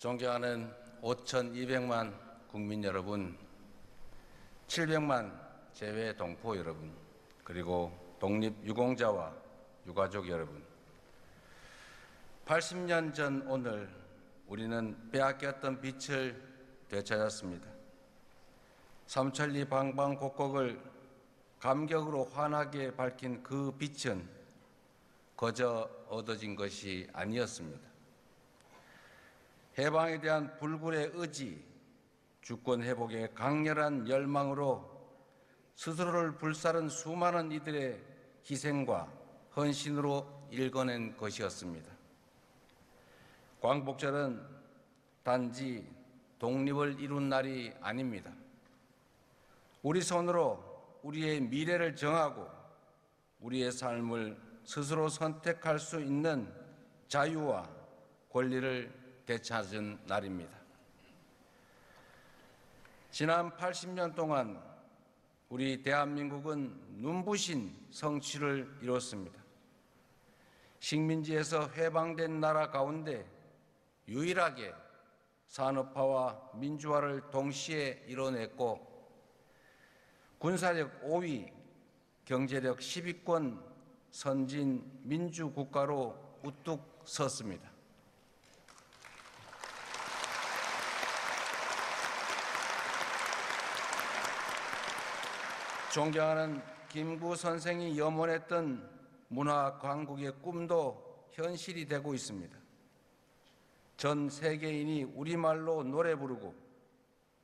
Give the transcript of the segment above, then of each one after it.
존경하는 5,200만 국민 여러분, 700만 재외 동포 여러분, 그리고 독립유공자와 유가족 여러분, 80년 전 오늘 우리는 빼앗겼던 빛을 되찾았습니다. 삼천리 방방곡곡을 감격으로 환하게 밝힌 그 빛은 거저 얻어진 것이 아니었습니다. 해방에 대한 불굴의 의지, 주권 회복의 강렬한 열망으로 스스로를 불사른 수많은 이들의 희생과 헌신으로 일궈낸 것이었습니다. 광복절은 단지 독립을 이룬 날이 아닙니다. 우리 손으로 우리의 미래를 정하고 우리의 삶을 스스로 선택할 수 있는 자유와 권리를 되찾은 날입니다. 지난 80년 동안 우리 대한민국은 눈부신 성취를 이뤘습니다. 식민지에서 해방된 나라 가운데 유일하게 산업화와 민주화를 동시에 이뤄냈고 군사력 5위, 경제력 10위권 선진 민주국가로 우뚝 섰습니다. 존경하는 김구 선생이 염원했던 문화 강국의 꿈도 현실이 되고 있습니다. 전 세계인이 우리말로 노래 부르고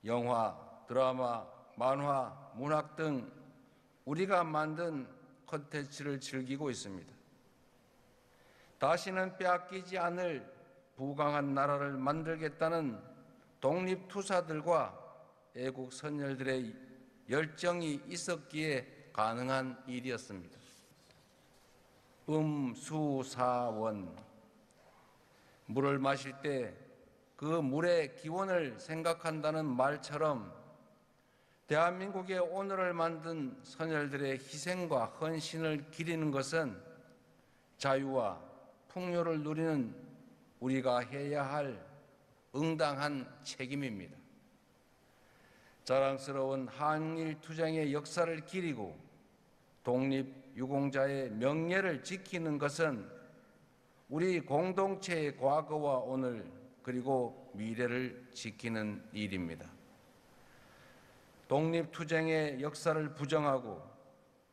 영화, 드라마, 만화, 문학 등 우리가 만든 콘텐츠를 즐기고 있습니다. 다시는 빼앗기지 않을 부강한 나라를 만들겠다는 독립투사들과 애국 선열들의 열정이 있었기에 가능한 일이었습니다. 수사원, 물을 마실 때 그 물의 기원을 생각한다는 말처럼 대한민국의 오늘을 만든 선열들의 희생과 헌신을 기리는 것은 자유와 풍요를 누리는 우리가 해야 할 응당한 책임입니다. 자랑스러운 한일투쟁의 역사를 기리고 독립유공자의 명예를 지키는 것은 우리 공동체의 과거와 오늘 그리고 미래를 지키는 일입니다. 독립투쟁의 역사를 부정하고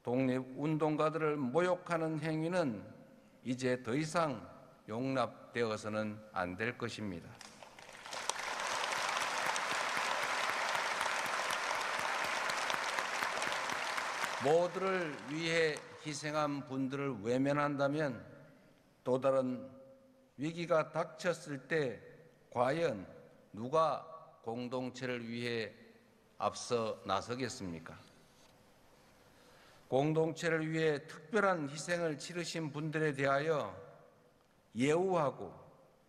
독립운동가들을 모욕하는 행위는 이제 더 이상 용납되어서는 안 될 것입니다. 모두를 위해 희생한 분들을 외면한다면 또 다른 위기가 닥쳤을 때 과연 누가 공동체를 위해 앞서 나서겠습니까? 공동체를 위해 특별한 희생을 치르신 분들에 대하여 예우하고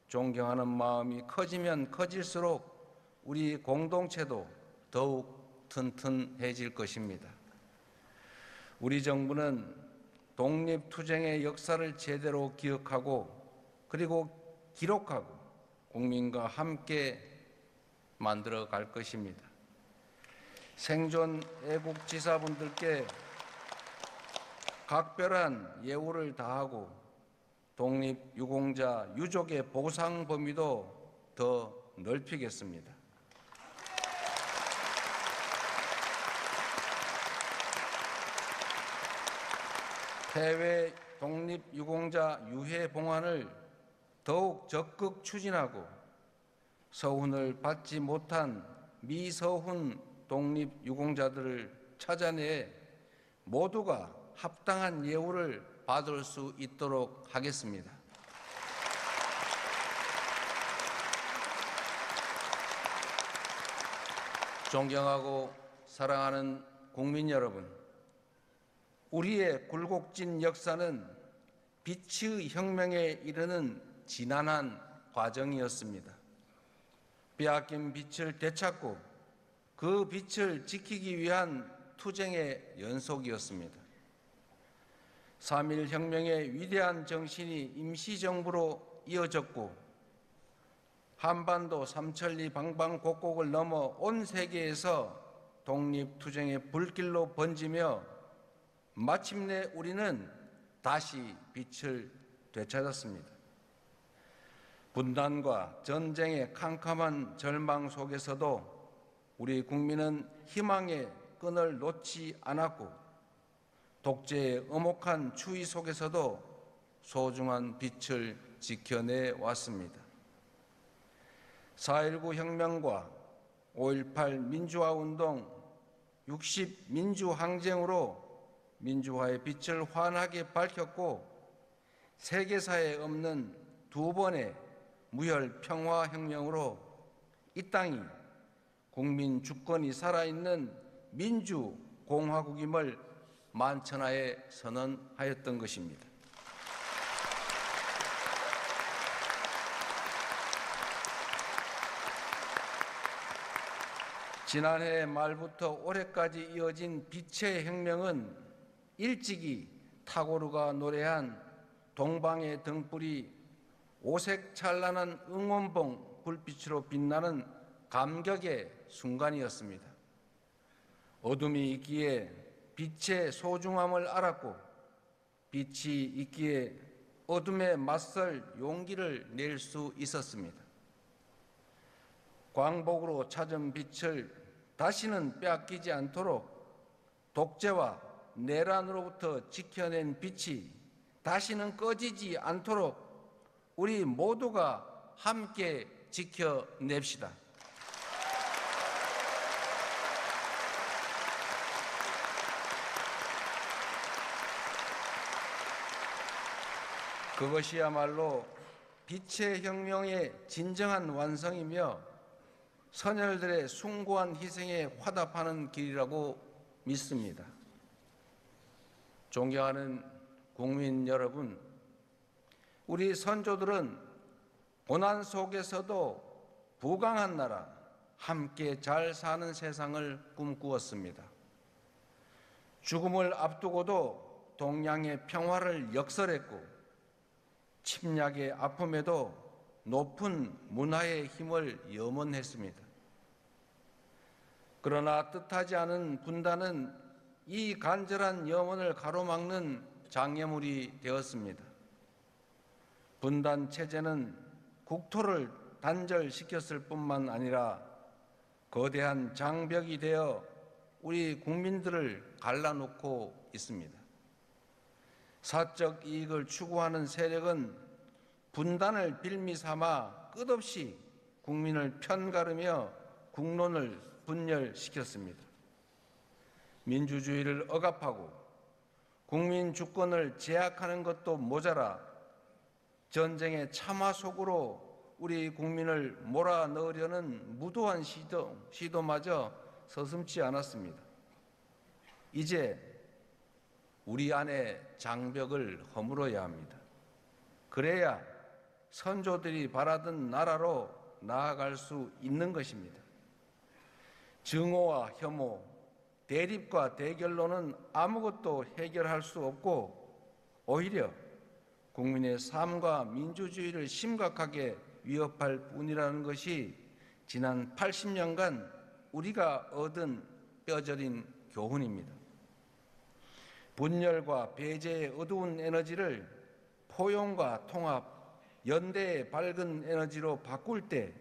존경하는 마음이 커지면 커질수록 우리 공동체도 더욱 튼튼해질 것입니다. 우리 정부는 독립투쟁의 역사를 제대로 기억하고 그리고 기록하고 국민과 함께 만들어 갈 것입니다. 생존 애국지사분들께 각별한 예우를 다하고 독립유공자 유족의 보상 범위도 더 넓히겠습니다. 해외 독립유공자 유해 봉환을 더욱 적극 추진하고 서훈을 받지 못한 미서훈 독립유공자들을 찾아내 모두가 합당한 예우를 받을 수 있도록 하겠습니다. 존경하고 사랑하는 국민 여러분, 우리의 굴곡진 역사는 빛의 혁명에 이르는 지난한 과정이었습니다. 빼앗긴 빛을 되찾고 그 빛을 지키기 위한 투쟁의 연속이었습니다. 3.1 혁명의 위대한 정신이 임시정부로 이어졌고 한반도 삼천리 방방곡곡을 넘어 온 세계에서 독립투쟁의 불길로 번지며 마침내 우리는 다시 빛을 되찾았습니다. 분단과 전쟁의 캄캄한 절망 속에서도 우리 국민은 희망의 끈을 놓지 않았고 독재의 엄혹한 추위 속에서도 소중한 빛을 지켜내 왔습니다. 4.19 혁명과 5.18 민주화운동, 60 민주항쟁으로 민주화의 빛을 환하게 밝혔고 세계사에 없는 두 번의 무혈 평화혁명으로 이 땅이 국민 주권이 살아있는 민주공화국임을 만천하에 선언하였던 것입니다. 지난해 말부터 올해까지 이어진 빛의 혁명은 일찍이 타고르가 노래한 동방의 등불이 오색 찬란한 응원봉 불빛으로 빛나는 감격의 순간이었습니다. 어둠이 있기에 빛의 소중함을 알았고 빛이 있기에 어둠에 맞설 용기를 낼 수 있었습니다. 광복으로 찾은 빛을 다시는 빼앗기지 않도록 독재와 내란으로부터 지켜낸 빛이 다시는 꺼지지 않도록 우리 모두가 함께 지켜냅시다. 그것이야말로 빛의 혁명의 진정한 완성이며 선열들의 숭고한 희생에 화답하는 길이라고 믿습니다. 존경하는 국민 여러분, 우리 선조들은 고난 속에서도 부강한 나라, 함께 잘 사는 세상을 꿈꾸었습니다. 죽음을 앞두고도 동양의 평화를 역설했고 침략의 아픔에도 높은 문화의 힘을 염원했습니다. 그러나 뜻하지 않은 분단은 이 간절한 염원을 가로막는 장애물이 되었습니다. 분단 체제는 국토를 단절시켰을 뿐만 아니라 거대한 장벽이 되어 우리 국민들을 갈라놓고 있습니다. 사적 이익을 추구하는 세력은 분단을 빌미 삼아 끝없이 국민을 편가르며 국론을 분열시켰습니다. 민주주의를 억압하고 국민 주권을 제약하는 것도 모자라 전쟁의 참화 속으로 우리 국민을 몰아넣으려는 무도한 시도마저 서슴지 않았습니다. 이제 우리 안의 장벽을 허물어야 합니다. 그래야 선조들이 바라던 나라로 나아갈 수 있는 것입니다. 증오와 혐오, 대립과 대결로는 아무것도 해결할 수 없고 오히려 국민의 삶과 민주주의를 심각하게 위협할 뿐이라는 것이 지난 80년간 우리가 얻은 뼈저린 교훈입니다. 분열과 배제의 어두운 에너지를 포용과 통합, 연대의 밝은 에너지로 바꿀 때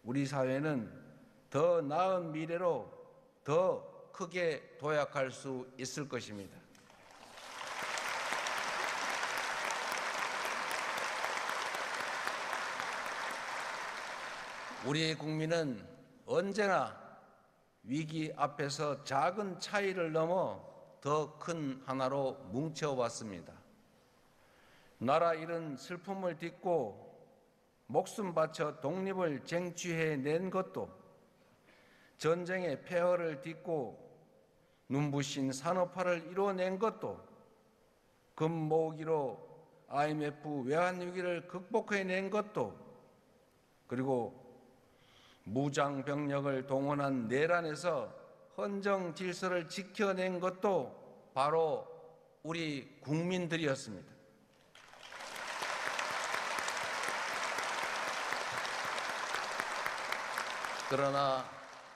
우리 사회는 더 나은 미래로 더 크게 도약할 수 있을 것입니다. 우리 국민은 언제나 위기 앞에서 작은 차이를 넘어 더 큰 하나로 뭉쳐왔습니다. 나라 잃은 슬픔을 딛고 목숨 바쳐 독립을 쟁취해낸 것도, 전쟁의 폐허를 딛고 눈부신 산업화를 이뤄낸 것도, 금모으기로 IMF 외환위기를 극복해낸 것도, 그리고 무장병력을 동원한 내란에서 헌정 질서를 지켜낸 것도 바로 우리 국민들이었습니다. 그러나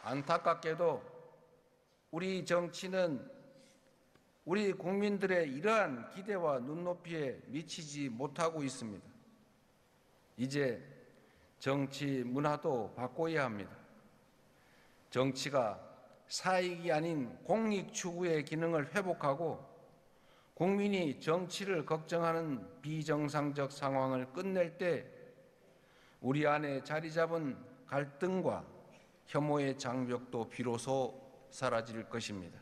안타깝게도 우리 정치는 우리 국민들의 이러한 기대와 눈높이에 미치지 못하고 있습니다. 이제 정치 문화도 바꿔야 합니다. 정치가 사익이 아닌 공익 추구의 기능을 회복하고 국민이 정치를 걱정하는 비정상적 상황을 끝낼 때 우리 안에 자리 잡은 갈등과 혐오의 장벽도 비로소 사라질 것입니다.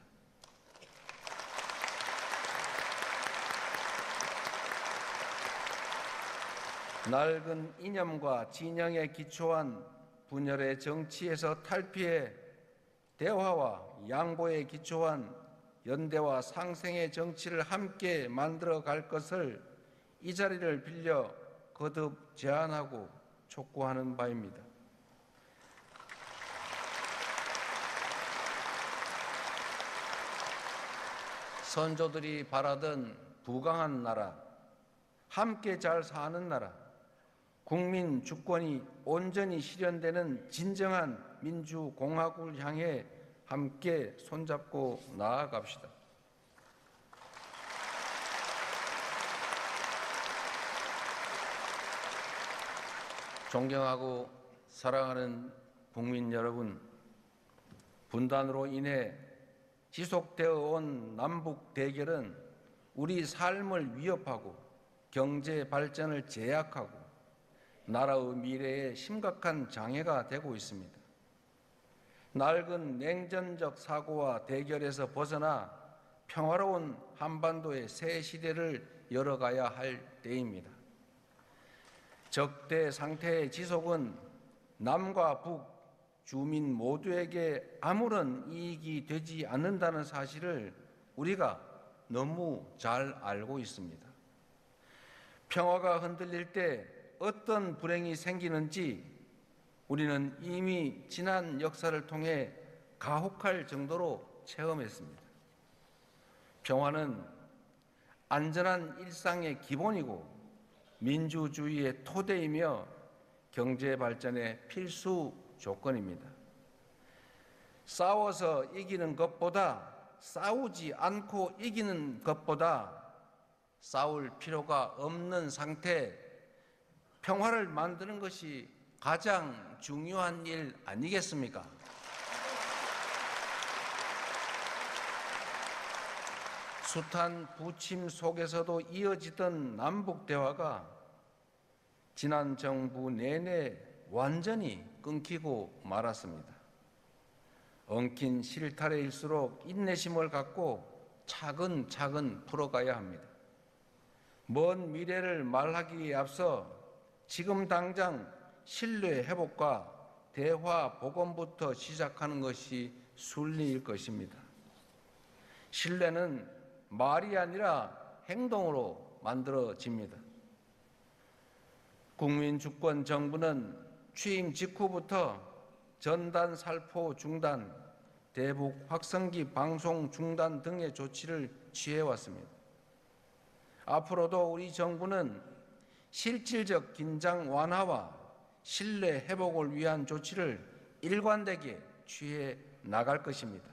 낡은 이념과 진영에 기초한 분열의 정치에서 탈피해 대화와 양보에 기초한 연대와 상생의 정치를 함께 만들어 갈 것을 이 자리를 빌려 거듭 제안하고 촉구하는 바입니다. 선조들이 바라던 부강한 나라, 함께 잘 사는 나라, 국민 주권이 온전히 실현되는 진정한 민주공화국을 향해 함께 손잡고 나아갑시다. 존경하고 사랑하는 국민 여러분, 분단으로 인해 지속되어 온 남북 대결은 우리 삶을 위협하고 경제 발전을 제약하고 나라의 미래에 심각한 장애가 되고 있습니다. 낡은 냉전적 사고와 대결에서 벗어나 평화로운 한반도의 새 시대를 열어가야 할 때입니다. 적대 상태의 지속은 남과 북, 주민 모두에게 아무런 이익이 되지 않는다는 사실을 우리가 너무 잘 알고 있습니다. 평화가 흔들릴 때 어떤 불행이 생기는지 우리는 이미 지난 역사를 통해 가혹할 정도로 체험했습니다. 평화는 안전한 일상의 기본이고 민주주의의 토대이며 경제 발전의 필수 조건입니다. 싸워서 이기는 것보다 싸우지 않고 이기는 것보다 싸울 필요가 없는 상태, 평화를 만드는 것이 가장 중요한 일 아니겠습니까? 숱한 부침 속에서도 이어지던 남북 대화가 지난 정부 내내 완전히 끊기고 말았습니다. 엉킨 실타래일수록 인내심을 갖고 차근차근 풀어가야 합니다. 먼 미래를 말하기에 앞서 지금 당장 신뢰 회복과 대화 복원부터 시작하는 것이 순리일 것입니다. 신뢰는 말이 아니라 행동으로 만들어집니다. 국민주권 정부는 취임 직후부터 전단 살포 중단, 대북 확성기 방송 중단 등의 조치를 취해왔습니다. 앞으로도 우리 정부는 실질적 긴장 완화와 신뢰 회복을 위한 조치를 일관되게 취해 나갈 것입니다.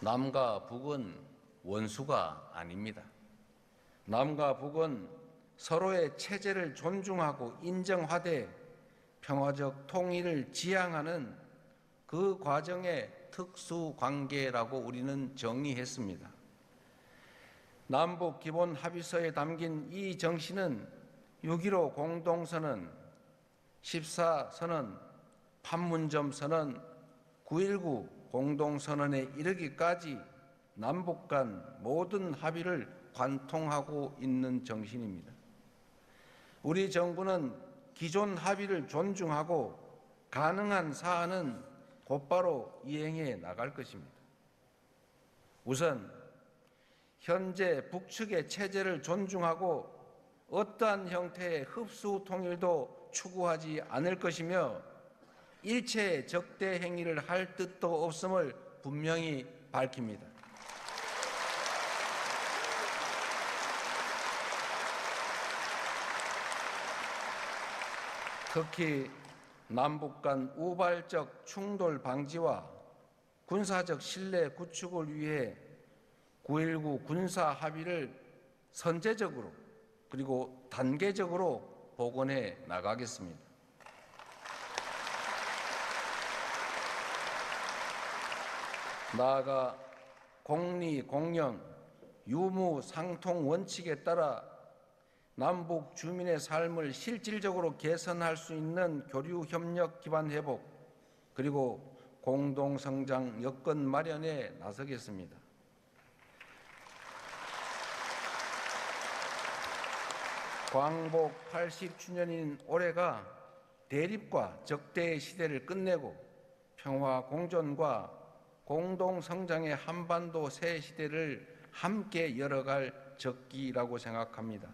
남과 북은 원수가 아닙니다. 남과 북은 서로의 체제를 존중하고 인정하되 평화적 통일을 지향하는 그 과정의 특수관계라고 우리는 정의했습니다. 남북 기본 합의서에 담긴 이 정신은 6.15 공동선언, 14선언, 판문점 선언, 9.19 공동선언에 이르기까지 남북 간 모든 합의를 관통하고 있는 정신입니다. 우리 정부는 기존 합의를 존중하고 가능한 사안은 곧바로 이행해 나갈 것입니다. 우선 현재 북측의 체제를 존중하고 어떠한 형태의 흡수 통일도 추구하지 않을 것이며 일체의 적대 행위를 할 뜻도 없음을 분명히 밝힙니다. 특히 남북 간 우발적 충돌 방지와 군사적 신뢰 구축을 위해 9.19 군사 합의를 선제적으로 그리고 단계적으로 복원해 나가겠습니다. 나아가 공리, 공영, 유무, 상통 원칙에 따라 남북 주민의 삶을 실질적으로 개선할 수 있는 교류 협력 기반 회복 그리고 공동 성장 여건 마련에 나서겠습니다. 광복 80주년인 올해가 대립과 적대의 시대를 끝내고 평화 공존과 공동 성장의 한반도 새 시대를 함께 열어갈 적기라고 생각합니다.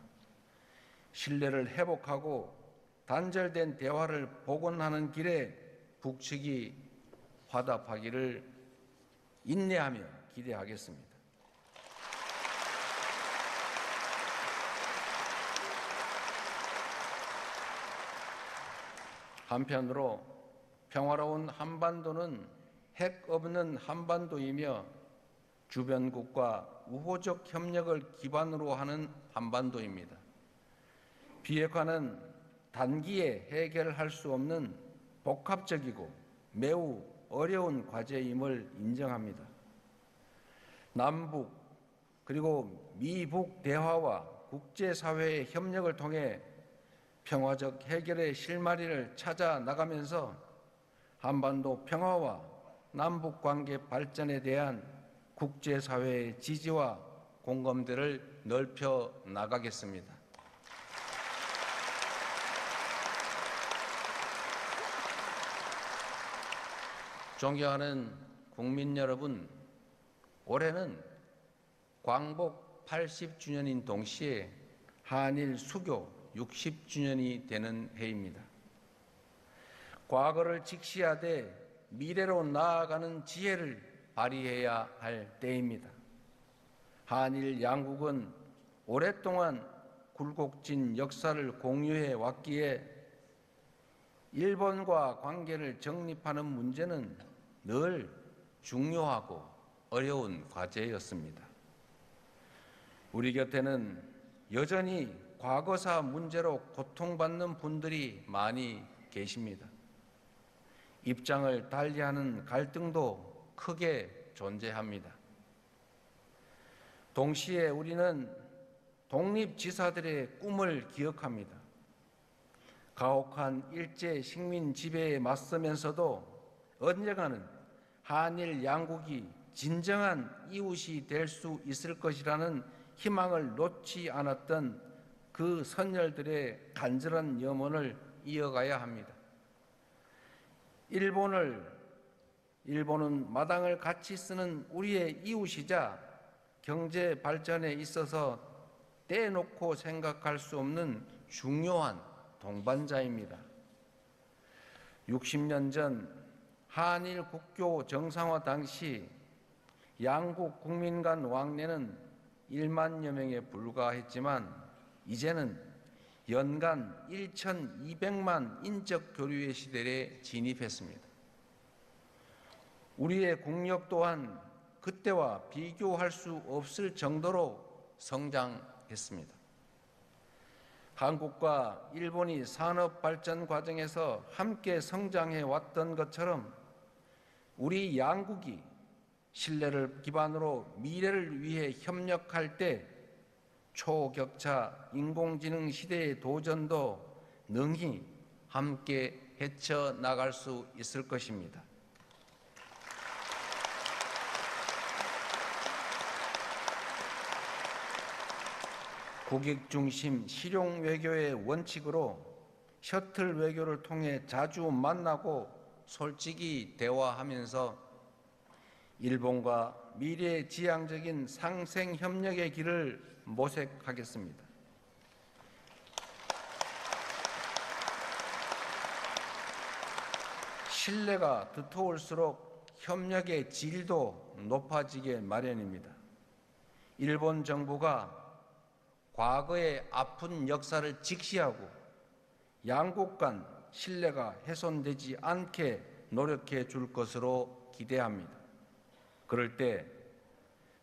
신뢰를 회복하고 단절된 대화를 복원하는 길에 북측이 화답하기를 인내하며 기대하겠습니다. 한편으로 평화로운 한반도는 핵 없는 한반도이며 주변국과 우호적 협력을 기반으로 하는 한반도입니다. 비핵화는 단기에 해결할 수 없는 복합적이고 매우 어려운 과제임을 인정합니다. 남북 그리고 미북 대화와 국제사회의 협력을 통해 평화적 해결의 실마리를 찾아 나가면서 한반도 평화와 남북관계 발전에 대한 국제사회의 지지와 공감대를 넓혀 나가겠습니다. 존경하는 국민 여러분, 올해는 광복 80주년인 동시에 한일 수교 60주년이 되는 해입니다. 과거를 직시하되 미래로 나아가는 지혜를 발휘해야 할 때입니다. 한일 양국은 오랫동안 굴곡진 역사를 공유해 왔기에 일본과 관계를 정립하는 문제는 늘 중요하고 어려운 과제였습니다. 우리 곁에는 여전히 과거사 문제로 고통받는 분들이 많이 계십니다. 입장을 달리하는 갈등도 크게 존재합니다. 동시에 우리는 독립지사들의 꿈을 기억합니다. 가혹한 일제 식민 지배에 맞서면서도 언젠가는 한일 양국이 진정한 이웃이 될 수 있을 것이라는 희망을 놓지 않았던 그 선열들의 간절한 염원을 이어가야 합니다. 일본은 마당을 같이 쓰는 우리의 이웃이자 경제 발전에 있어서 떼놓고 생각할 수 없는 중요한 동반자입니다. 60년 전 한일 국교 정상화 당시 양국 국민 간 왕래는 1만여 명에 불과했지만 이제는 연간 1,200만 인적 교류의 시대에 진입했습니다. 우리의 국력 또한 그때와 비교할 수 없을 정도로 성장했습니다. 한국과 일본이 산업 발전 과정에서 함께 성장해 왔던 것처럼 우리 양국이 신뢰를 기반으로 미래를 위해 협력할 때 초격차 인공지능 시대의 도전도 능히 함께 헤쳐나갈 수 있을 것입니다. 국익 중심 실용 외교의 원칙으로 셔틀 외교를 통해 자주 만나고 솔직히 대화하면서 일본과 미래지향적인 상생 협력의 길을 모색하겠습니다. 신뢰가 두터울수록 협력의 질도 높아지게 마련입니다. 일본 정부가 과거의 아픈 역사를 직시하고 양국 간 신뢰가 훼손되지 않게 노력해 줄 것으로 기대합니다. 그럴 때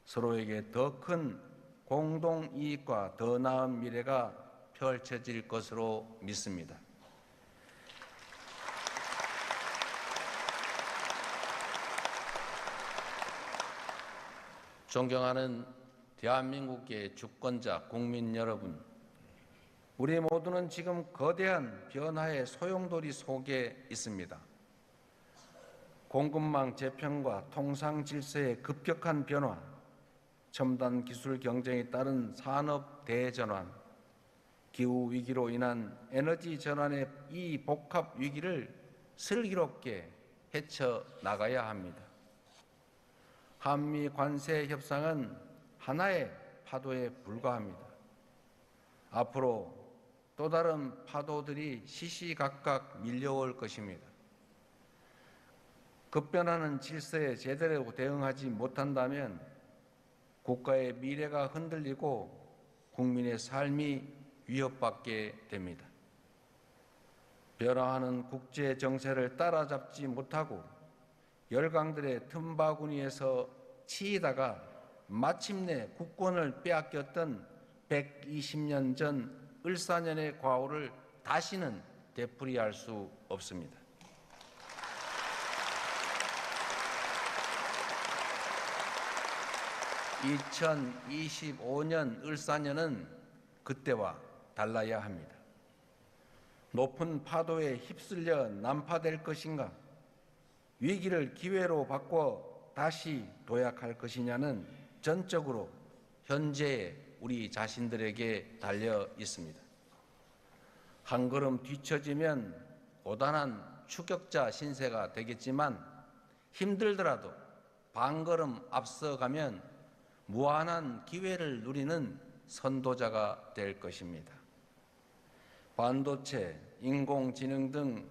서로에게 더 큰 공동 이익과 더 나은 미래가 펼쳐질 것으로 믿습니다. 존경하는 대한민국의 주권자 국민 여러분, 우리 모두는 지금 거대한 변화의 소용돌이 속에 있습니다. 공급망 재편과 통상 질서의 급격한 변화, 첨단 기술 경쟁에 따른 산업 대전환, 기후 위기로 인한 에너지 전환의 이 복합 위기를 슬기롭게 헤쳐나가야 합니다. 한미 관세 협상은 하나의 파도에 불과합니다. 앞으로 또 다른 파도들이 시시각각 밀려올 것입니다. 급변하는 질서에 제대로 대응하지 못한다면 국가의 미래가 흔들리고 국민의 삶이 위협받게 됩니다. 변화하는 국제 정세를 따라잡지 못하고 열강들의 틈바구니에서 치이다가 마침내 국권을 빼앗겼던 120년 전 을사년의 과오를 다시는 되풀이할 수 없습니다. (2025년) 을사년은 그때와 달라야 합니다. 높은 파도에 휩쓸려 난파될 것인가? 위기를 기회로 바꿔 다시 도약할 것이냐는 전적으로 현재의 우리 자신들에게 달려 있습니다. 한 걸음 뒤처지면 고단한 추격자 신세가 되겠지만 힘들더라도 반 걸음 앞서가면 무한한 기회를 누리는 선도자가 될 것입니다. 반도체, 인공지능 등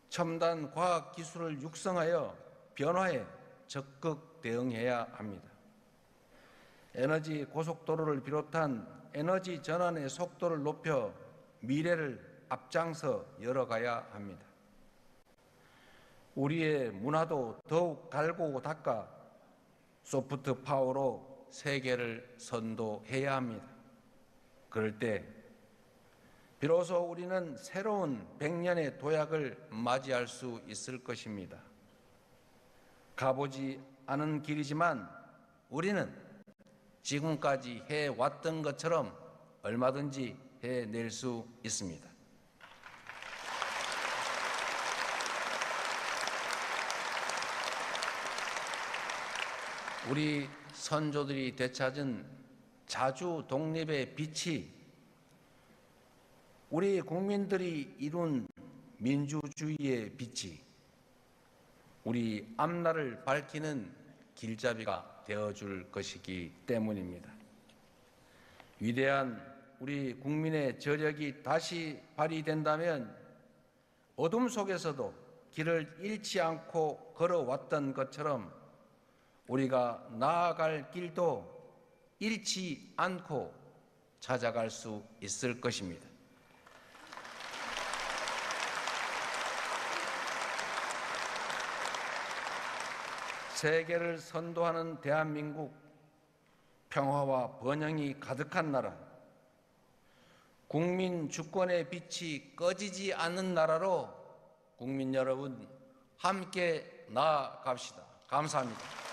첨단 과학 기술을 육성하여 변화에 적극 대응해야 합니다. 에너지 고속도로를 비롯한 에너지 전환의 속도를 높여 미래를 앞장서 열어가야 합니다. 우리의 문화도 더욱 갈고 닦아 소프트 파워로 세계를 선도해야 합니다. 그럴 때 비로소 우리는 새로운 100년의 도약을 맞이할 수 있을 것입니다. 가보지 않은 길이지만 우리는 지금까지 해왔던 것처럼 얼마든지 해낼 수 있습니다. 우리 선조들이 되찾은 자주 독립의 빛이 우리 국민들이 이룬 민주주의의 빛이 우리 앞날을 밝히는 길잡이가 되어줄 것이기 때문입니다. 위대한 우리 국민의 저력이 다시 발휘된다면 어둠 속에서도 길을 잃지 않고 걸어왔던 것처럼 우리가 나아갈 길도 잃지 않고 찾아갈 수 있을 것입니다. 세계를 선도하는 대한민국, 평화와 번영이 가득한 나라, 국민 주권의 빛이 꺼지지 않는 나라로 국민 여러분 함께 나아갑시다. 감사합니다.